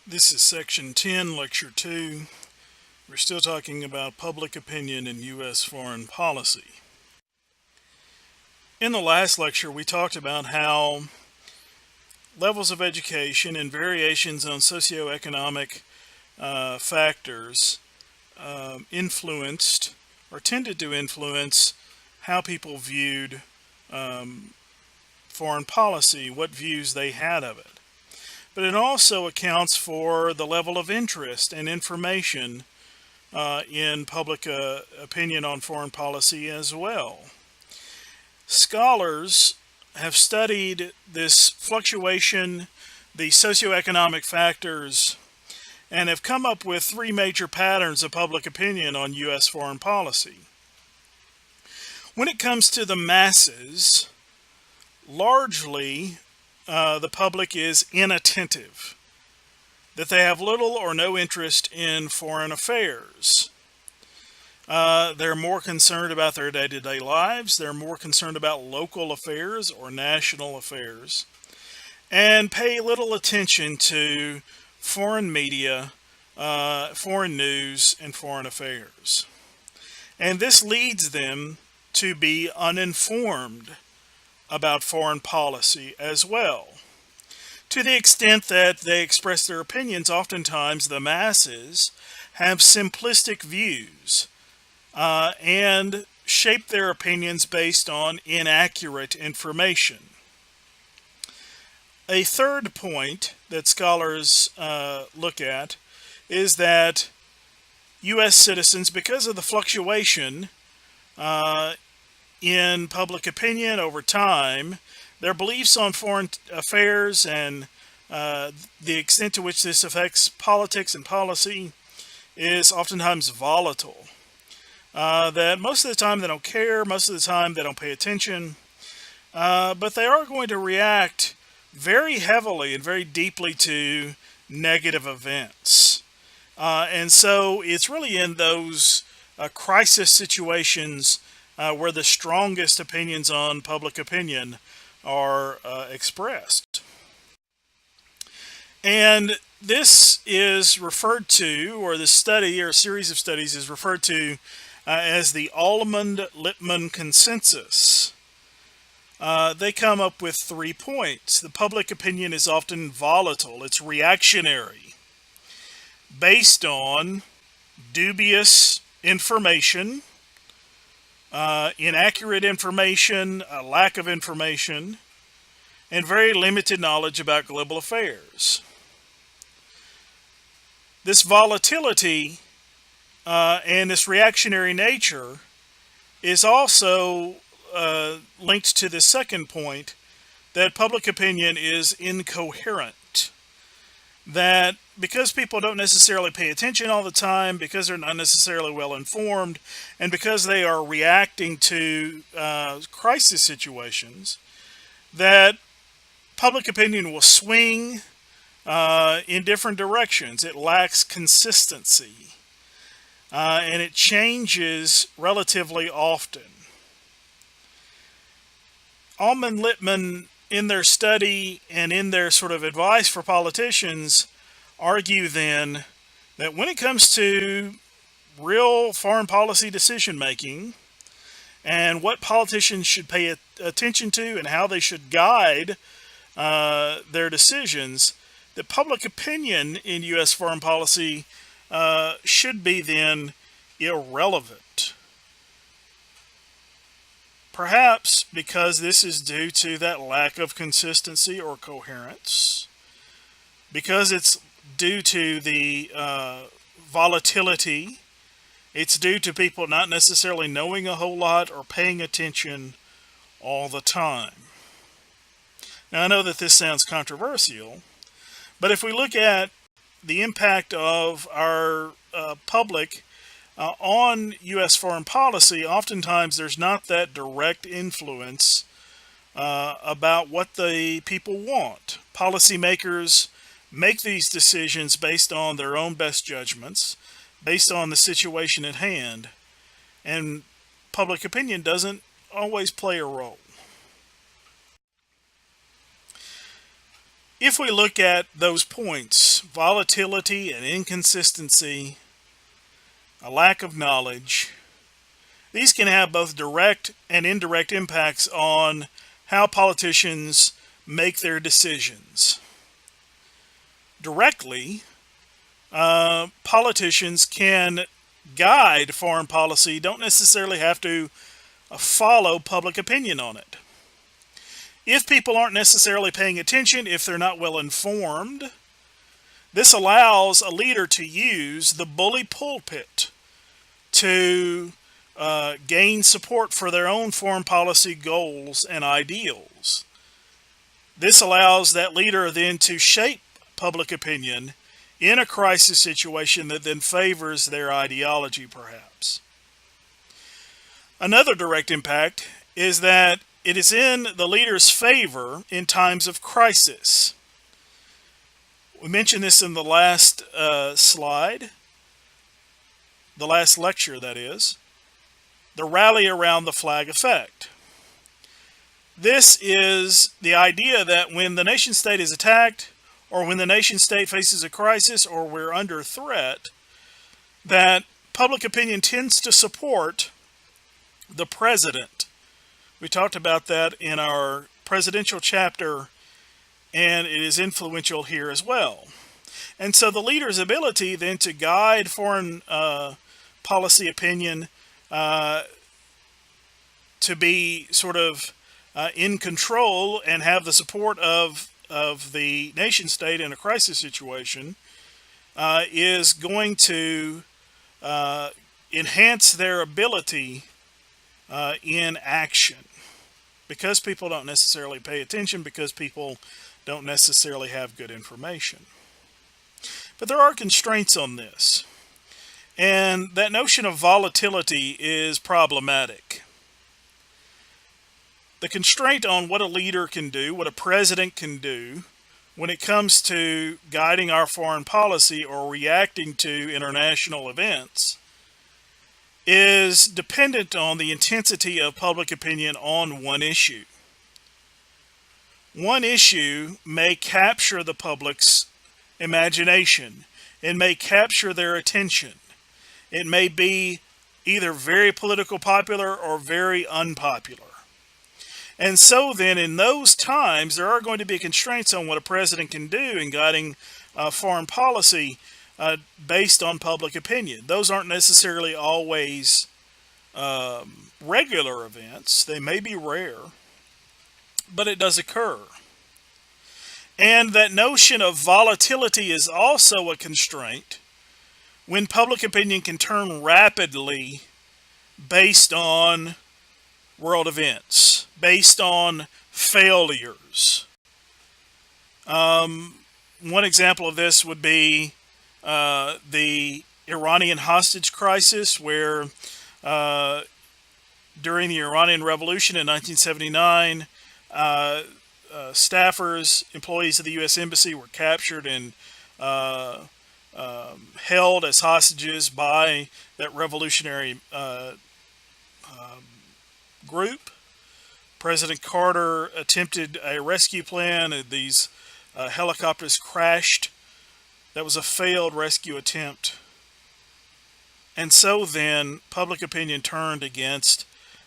This is section 10, lecture 2. We're still talking about public opinion in U.S. foreign policy. In the last lecture, we talked about how levels of education and variations on socioeconomic factors influenced or tended to influence how people viewed foreign policy, what views they had of it. But it also accounts for the level of interest and information in public opinion on foreign policy as well. Scholars have studied this fluctuation, the socioeconomic factors, and have come up with three major patterns of public opinion on U.S. foreign policy. When it comes to the masses, largely the public is inattentive, that they have little or no interest in foreign affairs. They're more concerned about their day-to-day lives. They're more concerned about local affairs or national affairs, and pay little attention to foreign media, foreign news, and foreign affairs. And this leads them to be uninformed about foreign policy as well. To the extent that they express their opinions, oftentimes the masses have simplistic views and shape their opinions based on inaccurate information. A third point that scholars look at is that U.S. citizens, because of the fluctuation in public opinion over time, their beliefs on foreign affairs and the extent to which this affects politics and policy is oftentimes volatile. That most of the time they don't care, most of the time they don't pay attention, but they are going to react very heavily and very deeply to negative events. And so it's really in those crisis situations where the strongest opinions on public opinion are expressed. And this is referred to, or this study or series of studies is referred to as the Almond-Lipman consensus. They come up with 3 points. The public opinion is often volatile. It's reactionary, based on dubious information, inaccurate information, a lack of information, and very limited knowledge about global affairs. This volatility and this reactionary nature is also linked to the second point, that public opinion is incoherent. That because people don't necessarily pay attention all the time, because they're not necessarily well informed, and because they are reacting to crisis situations, that public opinion will swing in different directions. It lacks consistency, and it changes relatively often. Almond-Lipman, in their study and in their sort of advice for politicians, argue then that when it comes to real foreign policy decision making and what politicians should pay attention to and how they should guide their decisions, that public opinion in U.S. foreign policy should be then irrelevant. Perhaps because this is due to that lack of consistency or coherence, because it's due to the volatility, it's due to people not necessarily knowing a whole lot or paying attention all the time. Now, I know that this sounds controversial, but if we look at the impact of our public on U.S. foreign policy, oftentimes there's not that direct influence about what the people want. Policymakers make these decisions based on their own best judgments, based on the situation at hand, and public opinion doesn't always play a role. If we look at those points, volatility and inconsistency, a lack of knowledge. These can have both direct and indirect impacts on how politicians make their decisions. Directly, politicians can guide foreign policy, don't necessarily have to follow public opinion on it. If people aren't necessarily paying attention, if they're not well informed, this allows a leader to use the bully pulpit to gain support for their own foreign policy goals and ideals. This allows that leader then to shape public opinion in a crisis situation that then favors their ideology, perhaps. Another direct impact is that it is in the leader's favor in times of crisis. We mentioned this in the last slide, the last lecture, that is, the rally around the flag effect. This is the idea that when the nation state is attacked, or when the nation state faces a crisis, or we're under threat, that public opinion tends to support the president. We talked about that in our presidential chapter, and it is influential here as well. And so the leader's ability then to guide foreign policy opinion to be sort of in control and have the support of the nation state in a crisis situation is going to enhance their ability in action, because people don't necessarily pay attention, because people don't necessarily have good information. But there are constraints on this, and that notion of volatility is problematic. The constraint on what a leader can do, what a president can do, when it comes to guiding our foreign policy or reacting to international events, is dependent on the intensity of public opinion on one issue. One issue may capture the public's imagination. It may capture their attention. It may be either very political popular or very unpopular. And so then in those times, there are going to be constraints on what a president can do in guiding foreign policy based on public opinion. Those aren't necessarily always regular events. They may be rare, but it does occur. And that notion of volatility is also a constraint when public opinion can turn rapidly based on world events, based on failures. One example of this would be the Iranian hostage crisis, where during the Iranian Revolution in 1979, staffers, employees of the U.S. Embassy were captured and held as hostages by that revolutionary group. President Carter attempted a rescue plan, and these helicopters crashed. That was a failed rescue attempt. And so then public opinion turned against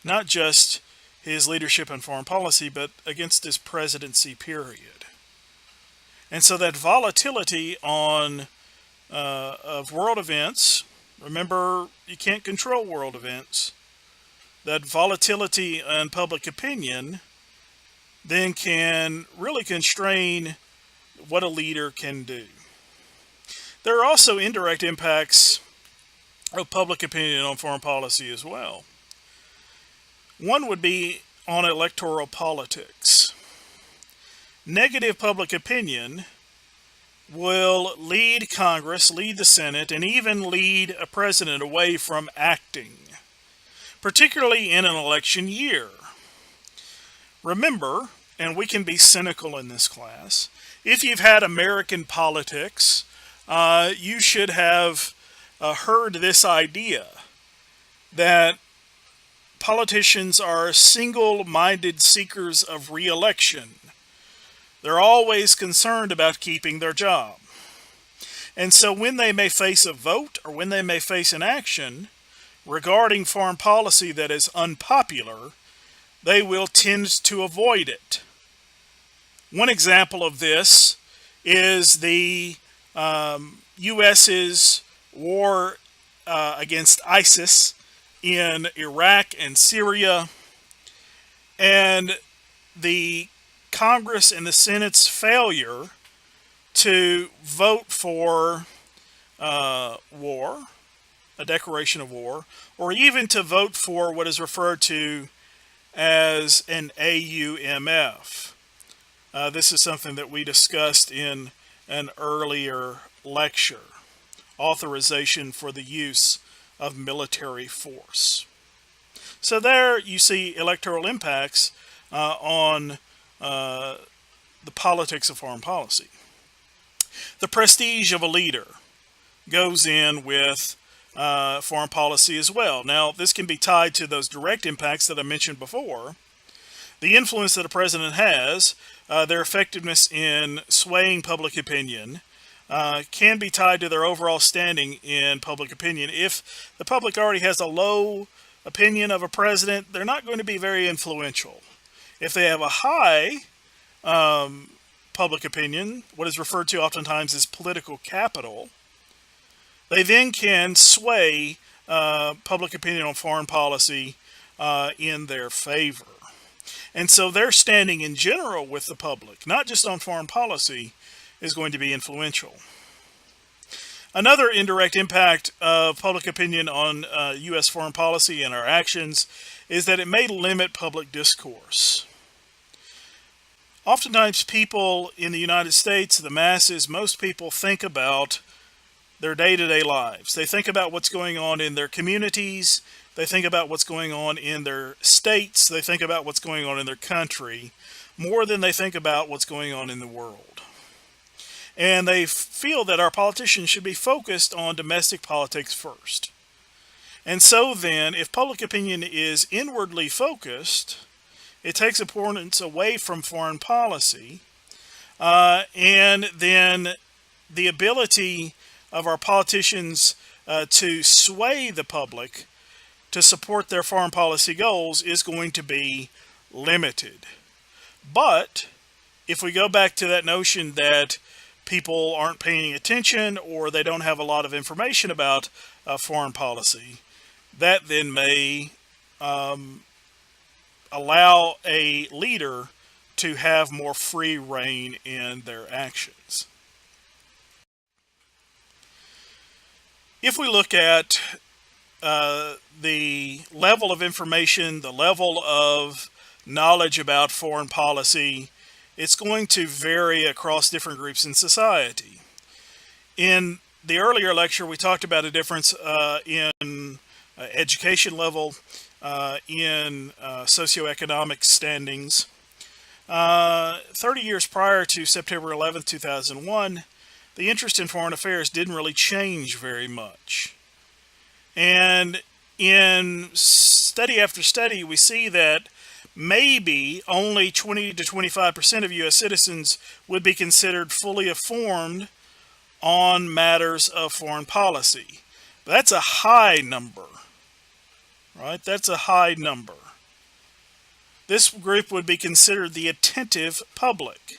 not just his leadership in foreign policy, but against his presidency, period. And so that volatility on of world events, remember, you can't control world events, that volatility in public opinion then can really constrain what a leader can do. There are also indirect impacts of public opinion on foreign policy as well. One would be on electoral politics. Negative public opinion will lead Congress, lead the Senate, and even lead a president away from acting, particularly in an election year. Remember, and we can be cynical in this class, if you've had American politics, you should have heard this idea that politicians are single-minded seekers of re-election. They're always concerned about keeping their job. And so when they may face a vote or when they may face an action regarding foreign policy that is unpopular, they will tend to avoid it. One example of this is the U.S.'s war against ISIS in Iraq and Syria, and the Congress and the Senate's failure to vote for war, a declaration of war, or even to vote for what is referred to as an AUMF. This is something that we discussed in an earlier lecture, authorization for the use of military force. So there you see electoral impacts on the politics of foreign policy. The prestige of a leader goes in with foreign policy as well. Now, this can be tied to those direct impacts that I mentioned before. The influence that a president has, their effectiveness in swaying public opinion, can be tied to their overall standing in public opinion. If the public already has a low opinion of a president, they're not going to be very influential. If they have a high public opinion, what is referred to oftentimes as political capital, they then can sway public opinion on foreign policy in their favor. And so their standing in general with the public, not just on foreign policy, is going to be influential. Another indirect impact of public opinion on U.S. foreign policy and our actions is that it may limit public discourse. Oftentimes people in the United States, the masses, most people think about their day-to-day lives. They think about what's going on in their communities. They think about what's going on in their states. They think about what's going on in their country more than they think about what's going on in the world. And they feel that our politicians should be focused on domestic politics first. And so then, if public opinion is inwardly focused, it takes importance away from foreign policy, and then the ability of our politicians to sway the public to support their foreign policy goals is going to be limited. But if we go back to that notion that people aren't paying attention or they don't have a lot of information about foreign policy, that then may allow a leader to have more free rein in their actions. If we look at the level of information, the level of knowledge about foreign policy, it's going to vary across different groups in society. In the earlier lecture, we talked about a difference in education level, in socioeconomic standings. 30 years prior to September 11th, 2001, the interest in foreign affairs didn't really change very much. And in study after study, we see that maybe only 20 to 25% of U.S. citizens would be considered fully informed on matters of foreign policy. That's a high number, right? That's a high number. This group would be considered the attentive public.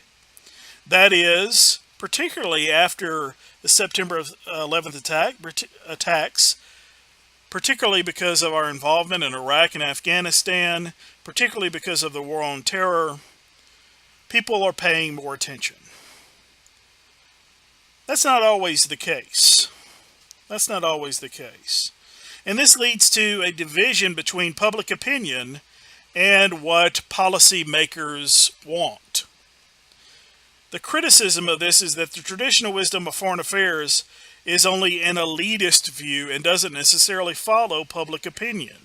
That is, particularly after the September 11th attacks, particularly because of our involvement in Iraq and Afghanistan, particularly because of the war on terror, people are paying more attention. That's not always the case. That's not always the case. And this leads to a division between public opinion and what policymakers want. The criticism of this is that the traditional wisdom of foreign affairs is only an elitist view and doesn't necessarily follow public opinion.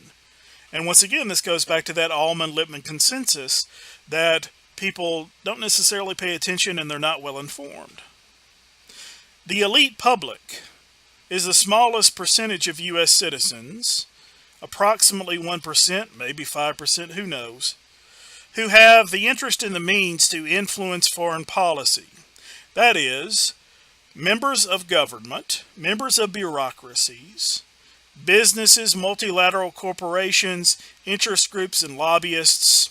And once again, this goes back to that Allman-Lippmann consensus that people don't necessarily pay attention and they're not well informed. The elite public is the smallest percentage of U.S. citizens, approximately 1%, maybe 5%, who knows, who have the interest and the means to influence foreign policy. That is, members of government, members of bureaucracies, businesses, multilateral corporations, interest groups, and lobbyists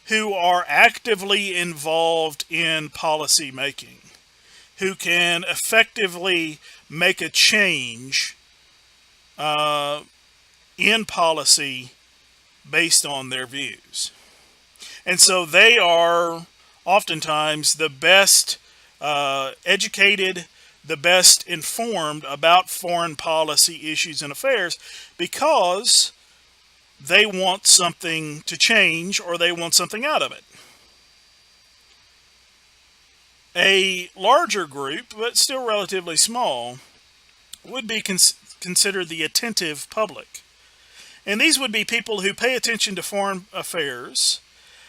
who are actively involved in policy making, who can effectively make a change in policy based on their views. And so they are oftentimes the best educated, the best informed about foreign policy issues and affairs, because they want something to change or they want something out of it. A larger group, but still relatively small, would be considered the attentive public. And these would be people who pay attention to foreign affairs,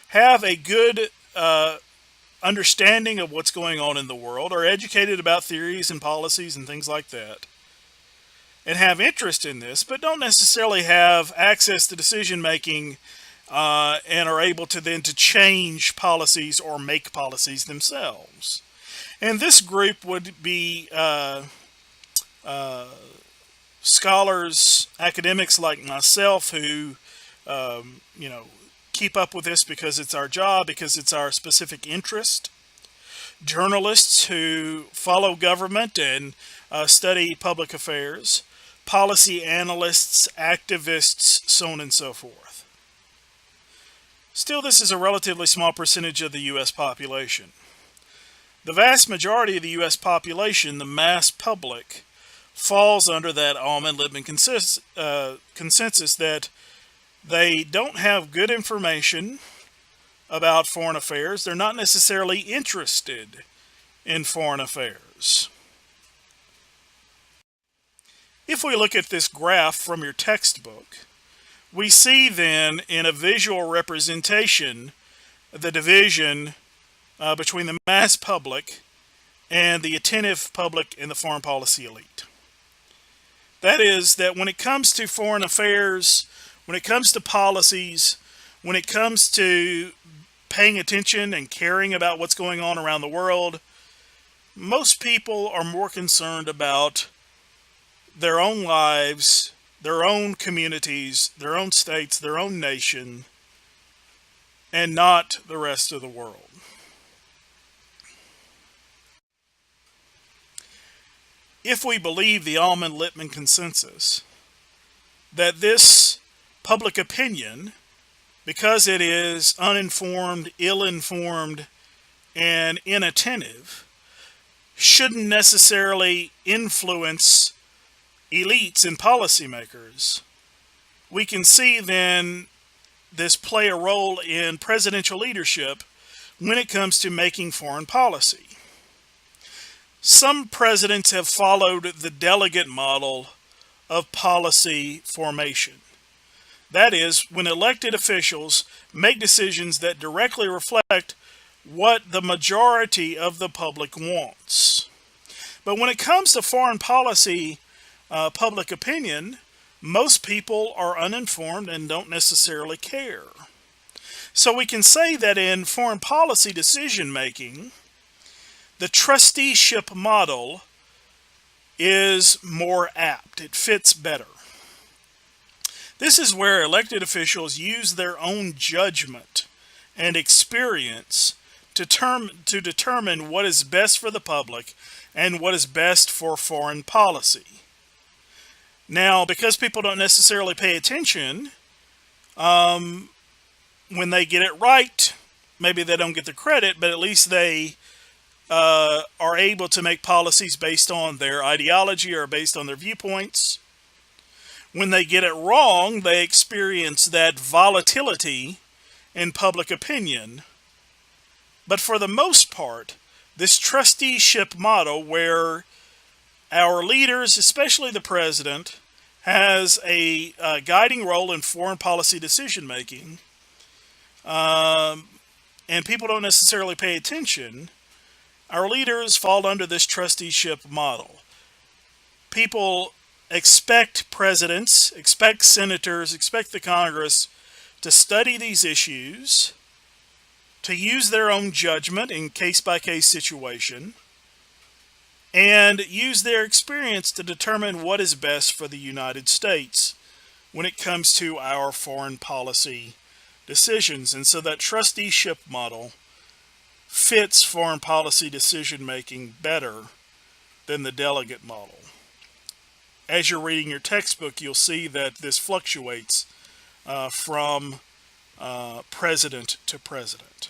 have a good understanding of what's going on in the world, are educated about theories and policies and things like that, and have interest in this, but don't necessarily have access to decision making and are able to then to change policies or make policies themselves. And this group would be scholars, academics like myself who, keep up with this because it's our job, because it's our specific interest. Journalists who follow government and study public affairs. Policy analysts, activists, so on and so forth. Still, this is a relatively small percentage of the U.S. population. The vast majority of the U.S. population, the mass public, falls under that Alman-Littman consensus that they don't have good information about foreign affairs. They're not necessarily interested in foreign affairs. If we look at this graph from your textbook, we see then in a visual representation the division between the mass public and the attentive public and the foreign policy elite. That is, that when it comes to foreign affairs, when it comes to policies, when it comes to paying attention and caring about what's going on around the world, most people are more concerned about their own lives, their own communities, their own states, their own nation, and not the rest of the world. If we believe the Alman-Littman consensus, that this public opinion, because it is uninformed, ill-informed, and inattentive, shouldn't necessarily influence elites and policymakers, we can see then this play a role in presidential leadership when it comes to making foreign policy. Some presidents have followed the delegate model of policy formation. That is, when elected officials make decisions that directly reflect what the majority of the public wants. But when it comes to foreign policy, public opinion, most people are uninformed and don't necessarily care. So we can say that in foreign policy decision making, the trusteeship model is more apt. It fits better. This is where elected officials use their own judgment and experience to determine what is best for the public and what is best for foreign policy. Now, because people don't necessarily pay attention, when they get it right, maybe they don't get the credit, but at least they are able to make policies based on their ideology or based on their viewpoints. When they get it wrong, they experience that volatility in public opinion. But for the most part, this trusteeship model where our leaders, especially the president, has a guiding role in foreign policy decision making, and people don't necessarily pay attention, our leaders fall under this trusteeship model. People expect presidents, expect senators, expect the Congress to study these issues, to use their own judgment in case-by-case situation, and use their experience to determine what is best for the United States when it comes to our foreign policy decisions. And so that trusteeship model fits foreign policy decision making better than the delegate model. As you're reading your textbook, you'll see that this fluctuates from president to president.